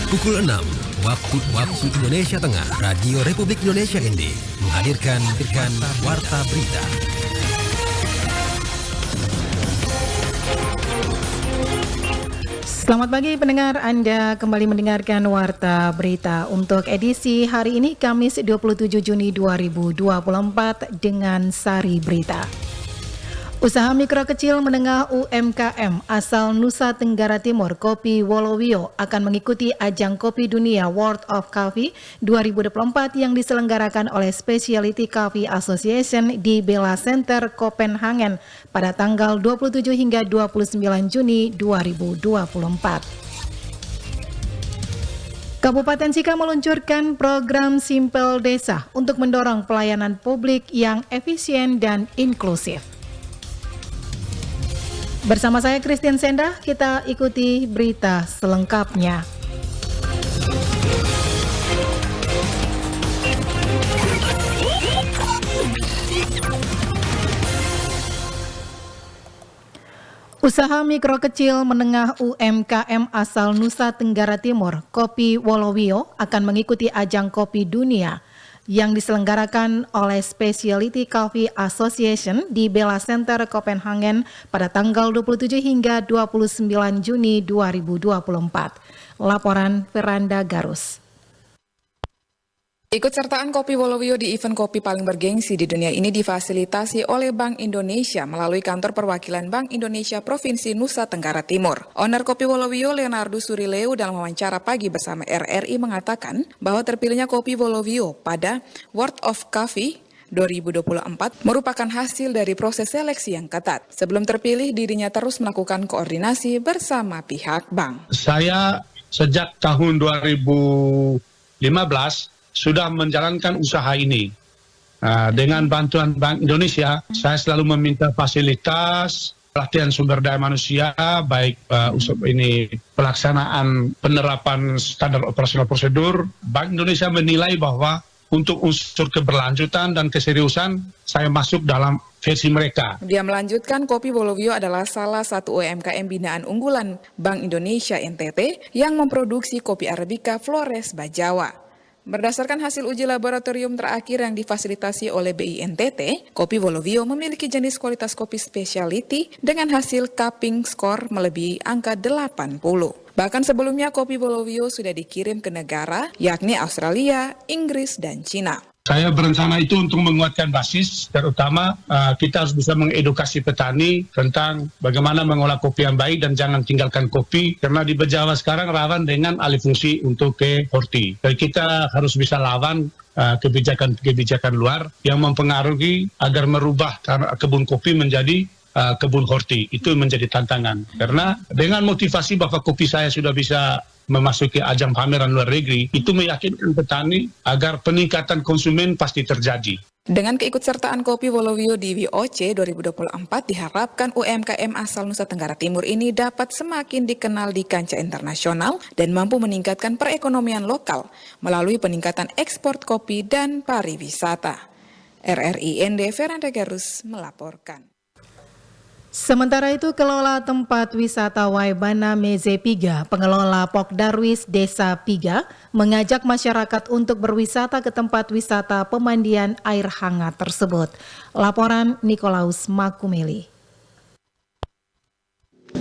Pukul 6 waktu Indonesia Tengah, Radio Republik Indonesia ND menghadirkan Warta Berita. Selamat pagi pendengar, Anda kembali mendengarkan Warta Berita untuk edisi hari ini Kamis 27 Juni 2024 dengan Sari Berita. Usaha mikro kecil menengah UMKM asal Nusa Tenggara Timur Kopi Wolowio akan mengikuti ajang Kopi Dunia World of Coffee 2024 yang diselenggarakan oleh Specialty Coffee Association di Bella Center Copenhagen pada tanggal 27 hingga 29 Juni 2024. Kabupaten Sika meluncurkan program Simpel Desa untuk mendorong pelayanan publik yang efisien dan inklusif. Bersama saya Christian Senda, kita ikuti berita selengkapnya. Usaha mikro kecil menengah UMKM asal Nusa Tenggara Timur, Kopi Wolowio, akan mengikuti ajang Kopi Dunia yang diselenggarakan oleh Specialty Coffee Association di Bella Center Copenhagen pada tanggal 27 hingga 29 Juni 2024. Laporan Veranda Garus. Ikutsertaan Kopi Wolowio di event kopi paling bergengsi di dunia ini difasilitasi oleh Bank Indonesia melalui kantor perwakilan Bank Indonesia Provinsi Nusa Tenggara Timur. Owner Kopi Wolowio Leonardo Surileu dalam wawancara pagi bersama RRI mengatakan bahwa terpilihnya Kopi Wolowio pada World of Coffee 2024 merupakan hasil dari proses seleksi yang ketat. Sebelum terpilih, dirinya terus melakukan koordinasi bersama pihak bank. Saya sejak tahun 2015 sudah menjalankan usaha ini. Dengan bantuan Bank Indonesia, saya selalu meminta fasilitas, pelatihan sumber daya manusia, baik ini pelaksanaan penerapan standar operasional prosedur. Bank Indonesia menilai bahwa untuk unsur keberlanjutan dan keseriusan, saya masuk dalam versi mereka. Dia melanjutkan, Kopi Wolowio adalah salah satu UMKM binaan unggulan Bank Indonesia NTT yang memproduksi kopi Arabica Flores Bajawa. Berdasarkan hasil uji laboratorium terakhir yang difasilitasi oleh BINTT, Kopi Wolowio memiliki jenis kualitas kopi specialty dengan hasil cupping score melebihi angka 80. Bahkan sebelumnya Kopi Wolowio sudah dikirim ke negara, yakni Australia, Inggris, dan Cina. Saya berencana itu untuk menguatkan basis, terutama kita harus bisa mengedukasi petani tentang bagaimana mengolah kopi yang baik dan jangan tinggalkan kopi, karena di Bejawa sekarang rawan dengan alih fungsi untuk ke horti. Jadi kita harus bisa lawan kebijakan-kebijakan luar yang mempengaruhi agar merubah kebun kopi menjadi kebun horti. Itu menjadi tantangan. Karena dengan motivasi bahwa kopi saya sudah bisa memasuki ajang pameran luar negeri, itu meyakinkan petani agar peningkatan konsumen pasti terjadi. Dengan keikutsertaan Kopi Wolowio di WOC 2024, diharapkan UMKM asal Nusa Tenggara Timur ini dapat semakin dikenal di kancah internasional dan mampu meningkatkan perekonomian lokal melalui peningkatan ekspor kopi dan pariwisata. RRI ND Veranda Garus melaporkan. Sementara itu, kelola tempat wisata Waibana Meze Piga, pengelola Pok Darwis Desa Piga, mengajak masyarakat untuk berwisata ke tempat wisata pemandian air hangat tersebut. Laporan Nikolaus Makumeli.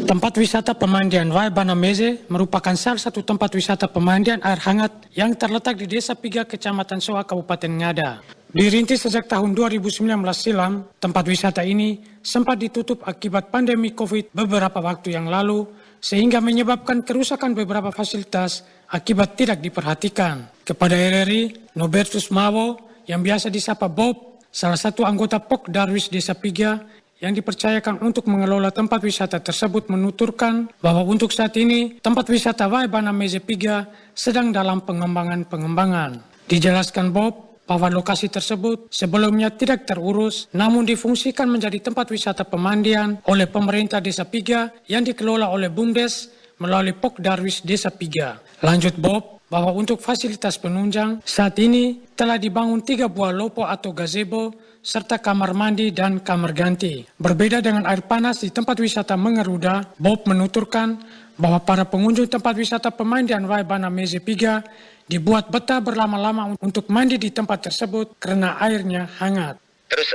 Tempat wisata pemandian Waibana Meze merupakan salah satu tempat wisata pemandian air hangat yang terletak di Desa Piga, Kecamatan Soa, Kabupaten Ngada. Dirintis sejak tahun 2019 silam, tempat wisata ini sempat ditutup akibat pandemi COVID beberapa waktu yang lalu, sehingga menyebabkan kerusakan beberapa fasilitas akibat tidak diperhatikan. Kepada RRI, Nobertus Mawo, yang biasa disapa Bob, salah satu anggota Pok Darwis Desa Piga, yang dipercayakan untuk mengelola tempat wisata tersebut, menuturkan bahwa untuk saat ini tempat wisata Waibana Meze Piga sedang dalam pengembangan. Dijelaskan Bob, bahwa lokasi tersebut sebelumnya tidak terurus, namun difungsikan menjadi tempat wisata pemandian oleh pemerintah Desa Piga yang dikelola oleh BUMDes melalui Pok Darwis Desa Piga. Lanjut Bob, bahwa untuk fasilitas penunjang saat ini telah dibangun 3 buah lopo atau gazebo serta kamar mandi dan kamar ganti. Berbeda dengan air panas di tempat wisata Mengeruda, Bob menuturkan bahwa para pengunjung tempat wisata Pemandian Wai Bana Meze Piga dibuat betah berlama-lama untuk mandi di tempat tersebut karena airnya hangat. Terus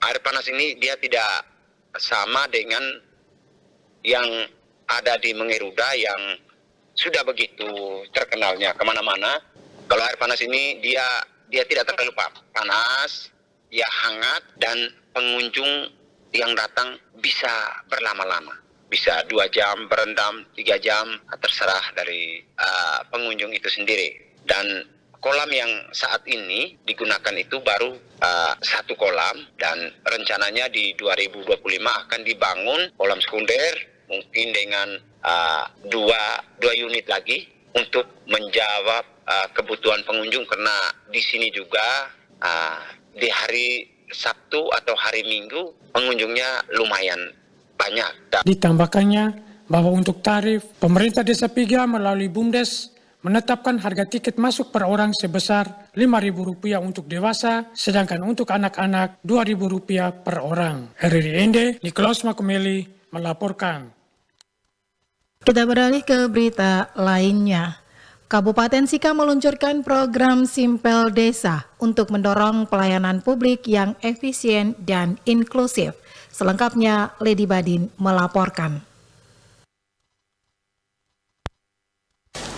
air panas ini dia tidak sama dengan yang ada di Mengeruda yang sudah begitu terkenalnya kemana-mana. Kalau air panas ini dia tidak terlalu panas, dia hangat, dan pengunjung yang datang bisa berlama-lama. Bisa 2 jam berendam, 3 jam, terserah dari pengunjung itu sendiri. Dan kolam yang saat ini digunakan itu baru 1 kolam, dan rencananya di 2025 akan dibangun kolam sekunder mungkin dengan 2 unit lagi untuk menjawab kebutuhan pengunjung, karena di sini juga di hari Sabtu atau hari Minggu pengunjungnya lumayan banyak. Ditambahkannya bahwa untuk tarif, pemerintah Desa Piga melalui BUMDes menetapkan harga tiket masuk per orang sebesar Rp5.000 untuk dewasa, sedangkan untuk anak-anak Rp2.000 per orang. RRI Niklaus Makumeli melaporkan. Kita beralih ke berita lainnya. Kabupaten Sika meluncurkan program Simpel Desa untuk mendorong pelayanan publik yang efisien dan inklusif. Selengkapnya, Lady Badin melaporkan.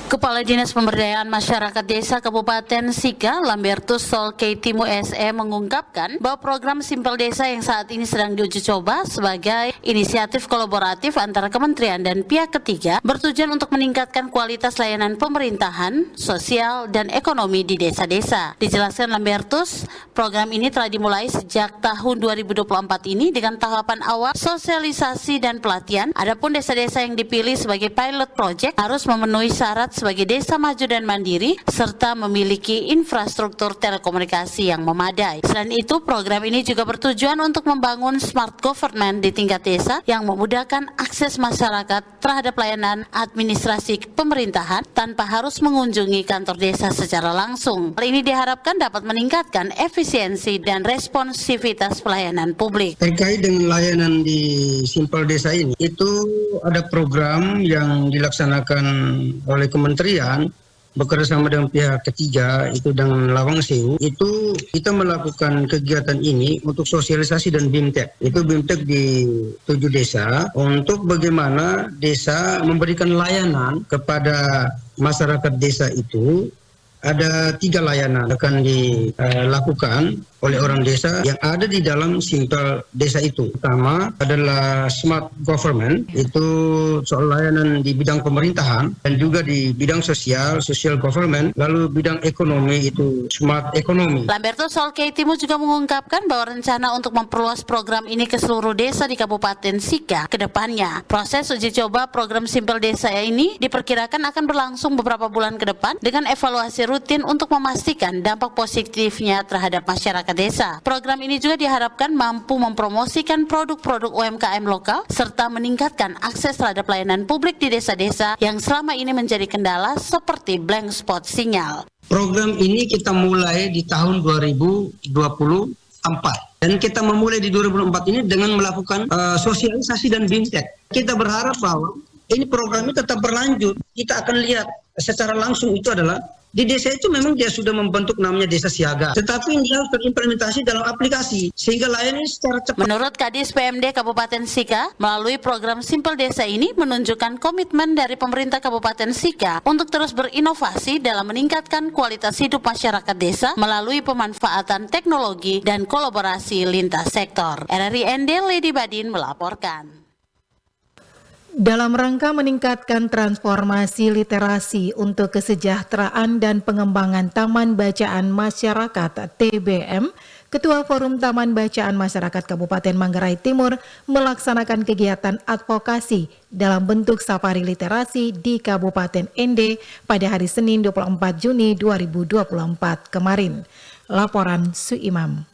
Kepala Dinas Pemberdayaan Masyarakat Desa Kabupaten Sika, Lambertus Solkeitimu SE mengungkapkan bahwa program Simpel Desa yang saat ini sedang diuji coba sebagai inisiatif kolaboratif antara kementerian dan pihak ketiga bertujuan untuk meningkatkan kualitas layanan pemerintahan, sosial, dan ekonomi di desa-desa. Dijelaskan Lambertus, program ini telah dimulai sejak tahun 2024 ini dengan tahapan awal sosialisasi dan pelatihan. Adapun desa-desa yang dipilih sebagai pilot project harus memenuhi syarat sebagai desa maju dan mandiri serta memiliki infrastruktur telekomunikasi yang memadai. Selain itu, program ini juga bertujuan untuk membangun smart government di tingkat desa yang memudahkan akses masyarakat terhadap layanan administrasi pemerintahan tanpa harus mengunjungi kantor desa secara langsung. Hal ini diharapkan dapat meningkatkan efisiensi dan responsivitas pelayanan publik. Terkait dengan layanan di Simpel Desa ini, itu ada program yang dilaksanakan oleh kementerian bekerjasama dengan pihak ketiga, itu dengan Lawang Sewu. Itu kita melakukan kegiatan ini untuk sosialisasi dan BIMTEK. Itu BIMTEK di 7 desa untuk bagaimana desa memberikan layanan kepada masyarakat desa itu. Ada 3 layanan akan dilakukan oleh orang desa yang ada di dalam Simpel Desa itu. Pertama adalah smart government, itu soal layanan di bidang pemerintahan dan juga di bidang sosial, social government, lalu bidang ekonomi itu smart ekonomi. Lambertus Solkeitimu juga mengungkapkan bahwa rencana untuk memperluas program ini ke seluruh desa di Kabupaten Sika ke depannya. Proses uji coba program Simpel Desa ini diperkirakan akan berlangsung beberapa bulan ke depan dengan evaluasi rutin untuk memastikan dampak positifnya terhadap masyarakat desa. Program ini juga diharapkan mampu mempromosikan produk-produk UMKM lokal serta meningkatkan akses terhadap layanan publik di desa-desa yang selama ini menjadi kendala seperti blank spot sinyal. Program ini kita mulai di tahun 2024 dan kita memulai di 2024 ini dengan melakukan sosialisasi dan BIMTEK. Kita berharap bahwa ini program ini tetap berlanjut. Kita akan lihat secara langsung itu adalah di desa itu memang dia sudah membentuk namanya desa siaga, tetapi dia harus terimplementasi dalam aplikasi sehingga layanan secara cepat. Menurut Kadis PMD Kabupaten Sika, melalui program Simpel Desa ini menunjukkan komitmen dari pemerintah Kabupaten Sika untuk terus berinovasi dalam meningkatkan kualitas hidup masyarakat desa melalui pemanfaatan teknologi dan kolaborasi lintas sektor. RRI Lady Badin melaporkan. Dalam rangka meningkatkan transformasi literasi untuk kesejahteraan dan pengembangan Taman Bacaan Masyarakat (TBM), Ketua Forum Taman Bacaan Masyarakat Kabupaten Manggarai Timur melaksanakan kegiatan advokasi dalam bentuk safari literasi di Kabupaten Ende pada hari Senin 24 Juni 2024 kemarin. Laporan Suimam.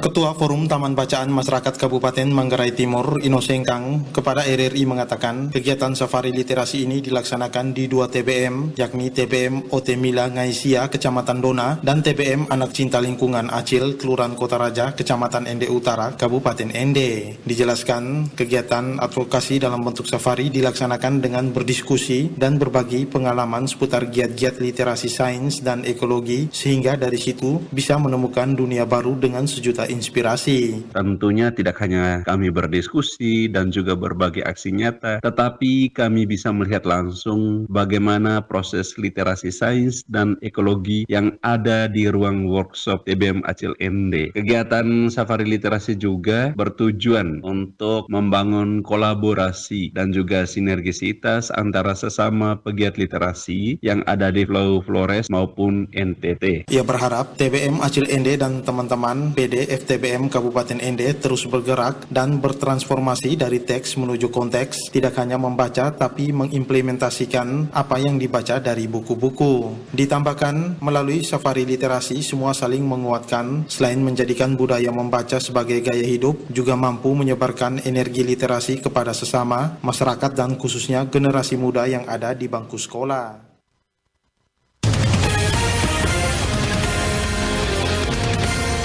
Ketua Forum Taman Bacaan Masyarakat Kabupaten Manggarai Timur, Ino Sengkang, kepada RRI mengatakan kegiatan safari literasi ini dilaksanakan di 2 TBM, yakni TBM OT Mila Ngaisia, Kecamatan Dona, dan TBM Anak Cinta Lingkungan Acil, Kelurahan Kota Raja, Kecamatan Ende Utara, Kabupaten Ende. Dijelaskan, kegiatan advokasi dalam bentuk safari dilaksanakan dengan berdiskusi dan berbagi pengalaman seputar giat-giat literasi sains dan ekologi, sehingga dari situ bisa menemukan dunia baru dengan sejuta inspirasi. Tentunya tidak hanya kami berdiskusi dan juga berbagi aksi nyata, tetapi kami bisa melihat langsung bagaimana proses literasi sains dan ekologi yang ada di ruang workshop TBM Acil Ende. Kegiatan safari literasi juga bertujuan untuk membangun kolaborasi dan juga sinergisitas antara sesama pegiat literasi yang ada di Pulau Flores maupun NTT. Ia berharap TBM Acil Ende dan teman-teman PD FTBM Kabupaten Ende terus bergerak dan bertransformasi dari teks menuju konteks, tidak hanya membaca tapi mengimplementasikan apa yang dibaca dari buku-buku. Ditambahkan, melalui safari literasi semua saling menguatkan, selain menjadikan budaya membaca sebagai gaya hidup, juga mampu menyebarkan energi literasi kepada sesama, masyarakat dan khususnya generasi muda yang ada di bangku sekolah.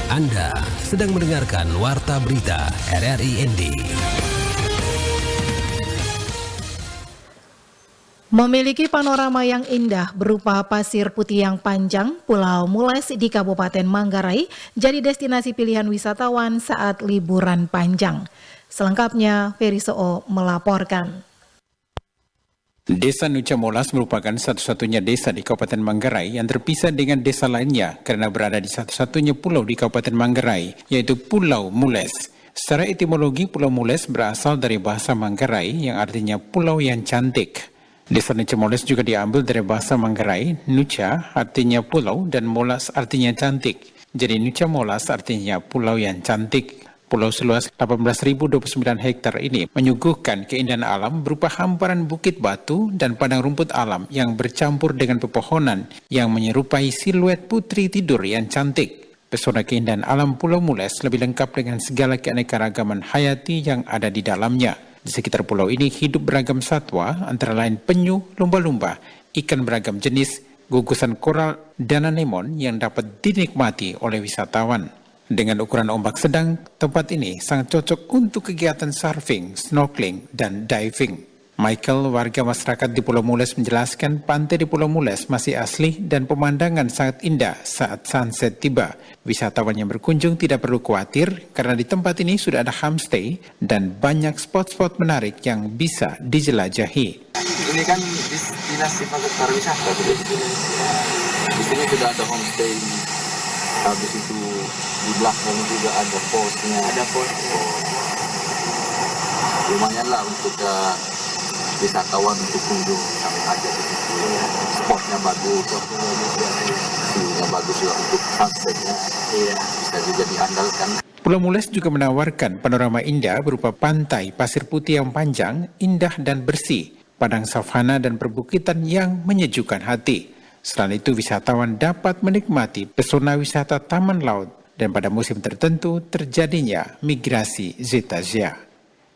Anda sedang mendengarkan Warta Berita RRI ND. Memiliki panorama yang indah berupa pasir putih yang panjang, Pulau Mules di Kabupaten Manggarai jadi destinasi pilihan wisatawan saat liburan panjang. Selengkapnya, Ferry Soo melaporkan. Desa Nucha Molas merupakan satu-satunya desa di Kabupaten Manggarai yang terpisah dengan desa lainnya karena berada di satu-satunya pulau di Kabupaten Manggarai, yaitu Pulau Mules. Secara etimologi, Pulau Mules berasal dari bahasa Manggarai yang artinya pulau yang cantik. Desa Nucha Molas juga diambil dari bahasa Manggarai, Nucha artinya pulau dan Molas artinya cantik. Jadi Nucha Molas artinya pulau yang cantik. Pulau seluas 18.029 hektar ini menyuguhkan keindahan alam berupa hamparan bukit batu dan padang rumput alam yang bercampur dengan pepohonan yang menyerupai siluet putri tidur yang cantik. Pesona keindahan alam Pulau Mules lebih lengkap dengan segala keanekaragaman hayati yang ada di dalamnya. Di sekitar pulau ini hidup beragam satwa, antara lain penyu, lumba-lumba, ikan beragam jenis, gugusan koral, dan anemon yang dapat dinikmati oleh wisatawan. Dengan ukuran ombak sedang, tempat ini sangat cocok untuk kegiatan surfing, snorkeling, dan diving. Michael, warga masyarakat di Pulau Mules menjelaskan pantai di Pulau Mules masih asli dan pemandangan sangat indah saat sunset tiba. Wisatawan yang berkunjung tidak perlu khawatir karena di tempat ini sudah ada homestay dan banyak spot-spot menarik yang bisa dijelajahi. Ini kan destinasi pariwisata. Di sini sudah ada homestay. Habis itu di belakang juga ada posnya. Ada pos. Lumayan lah untuk wisatawan untuk kunjung sampai aja di situ. Spotnya bagus, view-nya bagus juga untuk sunsetnya. Iya, bisa juga diandalkan. Pulau Mules juga menawarkan panorama indah berupa pantai pasir putih yang panjang, indah dan bersih, padang savana dan perbukitan yang menyejukkan hati. Selain itu, wisatawan dapat menikmati pesona wisata taman laut dan pada musim tertentu terjadinya migrasi Zetazia.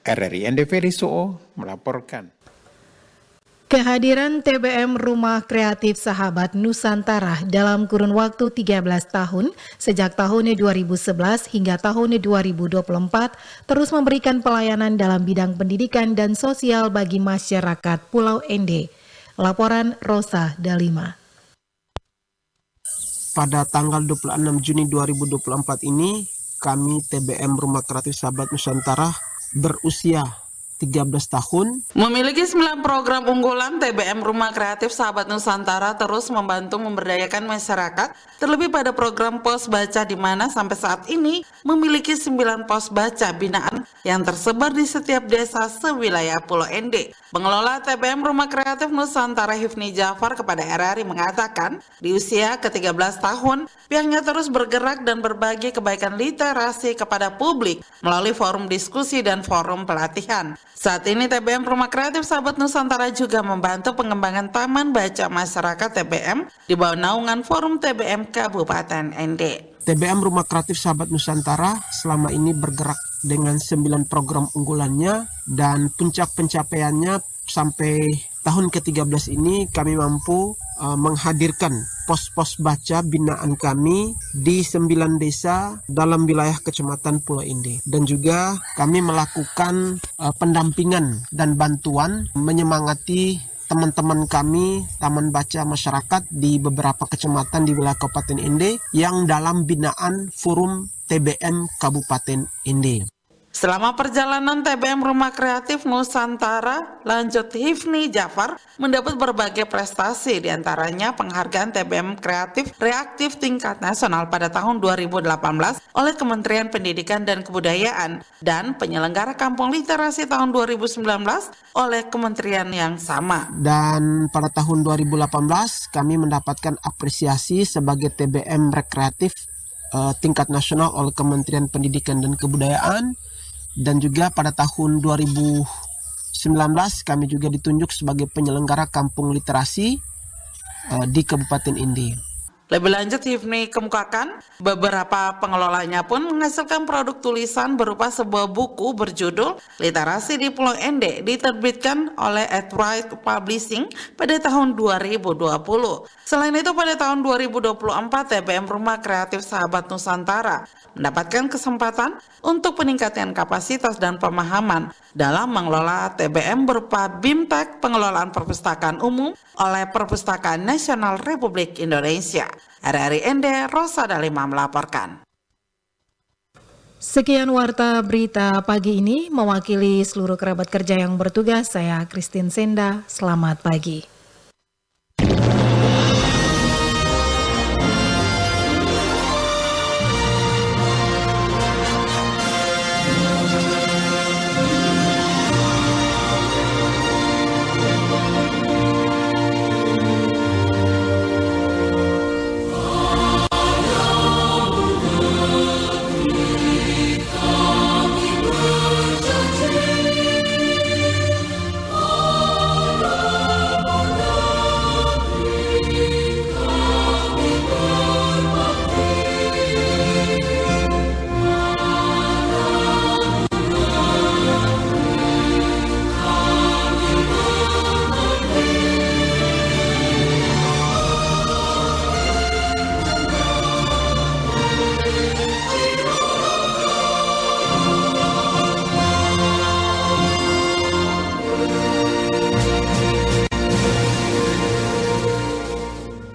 RRI ND Ferry Soo melaporkan. Kehadiran TBM Rumah Kreatif Sahabat Nusantara dalam kurun waktu 13 tahun sejak tahun 2011 hingga tahun 2024 terus memberikan pelayanan dalam bidang pendidikan dan sosial bagi masyarakat Pulau Ende. Laporan Rosa Dalima. Pada tanggal 26 Juni 2024 ini, kami TBM Rumah Kreatif Sahabat Nusantara berusia 13 tahun. Memiliki 9 program unggulan, TBM Rumah Kreatif Sahabat Nusantara terus membantu memberdayakan masyarakat, terlebih pada program pos baca di mana sampai saat ini memiliki 9 pos baca binaan yang tersebar di setiap desa sewilayah Pulau Ende. Pengelola TBM Rumah Kreatif Nusantara Hifni Jafar kepada RRI mengatakan, di usia ke-13 tahun, pihaknya terus bergerak dan berbagi kebaikan literasi kepada publik melalui forum diskusi dan forum pelatihan. Saat ini TBM Rumah Kreatif Sahabat Nusantara juga membantu pengembangan Taman Baca Masyarakat TBM di bawah naungan Forum TBM Kabupaten Ende. TBM Rumah Kreatif Sahabat Nusantara selama ini bergerak dengan 9 program unggulannya, dan puncak pencapaiannya sampai tahun ke-13 ini kami mampu menghadirkan pos-pos baca binaan kami di 9 desa dalam wilayah Kecamatan Pulau Inde. Dan juga kami melakukan pendampingan dan bantuan menyemangati teman-teman kami Taman Baca Masyarakat di beberapa kecamatan di wilayah Kabupaten Inde yang dalam binaan Forum TBM Kabupaten Inde. Selama perjalanan TBM Rumah Kreatif Nusantara, lanjut Hifni Jafar mendapat berbagai prestasi, diantaranya penghargaan TBM Kreatif Reaktif tingkat nasional pada tahun 2018 oleh Kementerian Pendidikan dan Kebudayaan, dan penyelenggara Kampung Literasi tahun 2019 oleh kementerian yang sama. Dan pada tahun 2018 kami mendapatkan apresiasi sebagai TBM Rekreatif tingkat nasional oleh Kementerian Pendidikan dan Kebudayaan. Dan juga pada tahun 2019 kami juga ditunjuk sebagai penyelenggara Kampung Literasi di Kabupaten Inde. Lebih lanjut, Hifni kemukakan beberapa pengelolanya pun menghasilkan produk tulisan berupa sebuah buku berjudul Literasi di Pulau Ende, diterbitkan oleh Earthright Publishing pada tahun 2020. Selain itu, pada tahun 2024 TBM Rumah Kreatif Sahabat Nusantara mendapatkan kesempatan untuk peningkatan kapasitas dan pemahaman dalam mengelola TBM berupa BIMTEK Pengelolaan Perpustakaan Umum oleh Perpustakaan Nasional Republik Indonesia. RRI Ende, Rosa Dalima melaporkan. Sekian warta berita pagi ini, mewakili seluruh kerabat kerja yang bertugas, saya Christine Senda, selamat pagi.